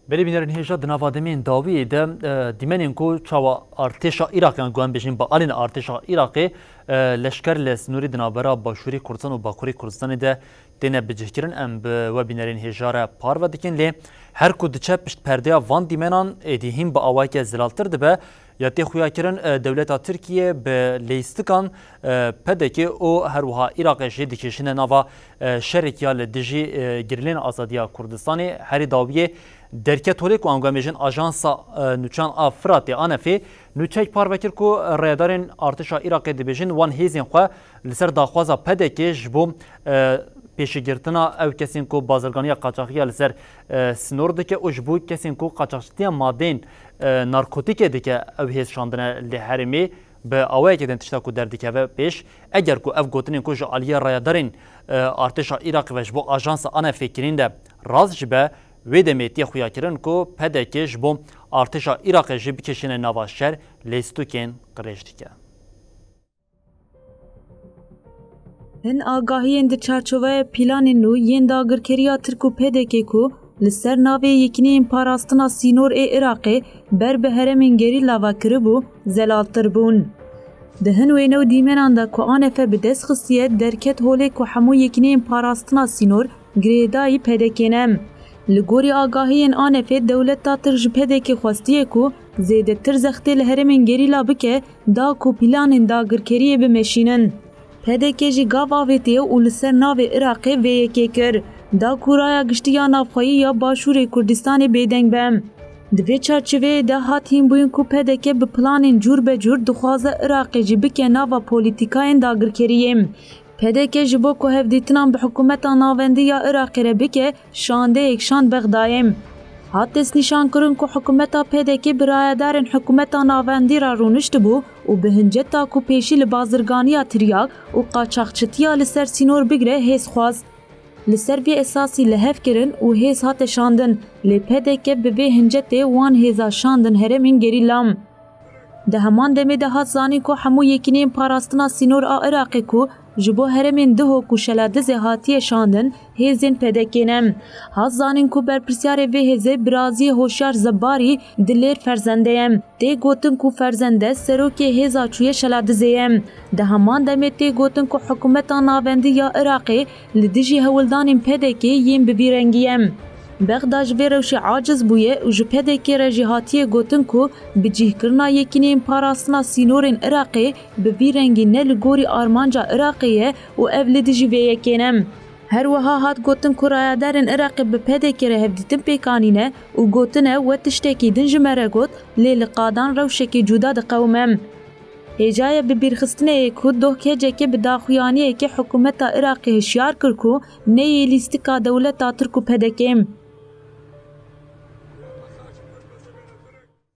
بلی بینرین هیچ دنوادمین داوی ده دیمنین کو چاوا ارتشا عراقیان گوان بجین با آلین ارتشا عراقی لشکر لسنوری دنابرا باشوری کردستان و باکوری کردستان ده دینه بجهکرن ام و بینرین هیچاره پار و دکن لی هر کد چه پشت پرده وان دیمنان دیهم با آوای که زلالتر ده یا تی خویا کرن دولت ترکیه به لیستکان پدکی او هر وها عراق جدی دکشن نوا شرکیال دژی گرلین آزادیا کردستانی هری داویه درکت هولی کو انگامیجن آژانس نوچان افراطی آنفی نوچک پاروکر کو ریادارن ارتشا عراق دیبیجن وان هیزین خو لسر داخوازا پدکی جبو پیشگیرتنا او کسین کو بازرگانی قاچاقی لسر سنورد که اجبو کسین کو قاچاقچی مادین نارکوتیک دیگه او هیز شاندنه لحرمی به آوای که دنتشتا کو در دیگه و پیش اگر کو اف گوتنین کو جالیه ریادارن ارتشا عراق و جبو آژانس آنفی کرین ده راز جبه وی دمیتی خویا کرن کو پدکش بوم ارتشا عراق جی بکشین نواشر لیستوکن قریشتیکه هن آگاهی اند چارچوبه پلان نو ین داگرکریا ترکو پدکی کو لسر ناوی یکنی پاراستنا سینور عراقی بر به هرمین گری لاوا کربو زلالتر بون دهن وینو دیمنان دا کو آنفه به دست خصیت درکت هوله کو حمو یکنی پاراستنا سینور گریدایی پدکینم لگوری آگاهی آنفه دولت تا ترج پدکی خواستیه کو زیده تر زختی لهرمین گری لابکه دا کو پلان داگرکریه بمشینن پدکی جی گاو آویتیه و لسر ناو عراقی و یکی کر دا کورایا گشتیا نافخایی یا باشور کردستان بیدنگ بم دوی چارچوه ده هاتیم بوین کو پدکی به پلان جور به جور دخوازه عراقی جی بکه ناو پولیتیکاین داگرکریم پدکی جبو کو هفدیتنان به حکومت ناوندی یا عراقی ربکه شانده اکشان بغدایم هاتس نشان کرن کو حکومت پدکی برایدارن حکومت ناوندی را رونشت بو و به هنجتا کو پیشی لبازرگانی تریاق و قاچاقچتیا لسر سینور بگره هیس خواست لسر وی اساسی لحف کرن و هیس هات شاندن لی پدکی به هنجته وان هیزا شاندن هرمین گری لام ده همان دمی ده هات زانی کو همو یکنیم پاراستنا سینور عراقی کو جبو هرمین دهو کو شلادز هاتی شاندن هیزین پدکینم هات زانین کو برپرسیار وی هیزه برازی هوشیار زباری دلیر فرزندهیم تی گوتن کو فرزنده سروکی هیزا چوی شلادزیم ده همان دمی تی گوتن کو حکومت ناوندی یا عراقی لدیجی هولدانین پدکی یم ببیرنگیم بغداد جوی روشی عاجز بویه و جپده که رجیحاتی گوتن کو بجیه کرنا یکنیم پاراستنا سینورین عراقی بوی رنگی نلگوری آرمانجا عراقیه و اولید جوی یکنم هر وها هات گوتن کو رایادارن عراقی بپده که رهفدیتن پیکانینه و گوتنه و تشتکی دنج مرگوت لیل قادان روشکی جدا ده قومم هجای ببیرخستنه که دو که که بداخویانیه که حکومت عراقی هشیار کرکو نیه لیستکا دولت ترکو پدکیم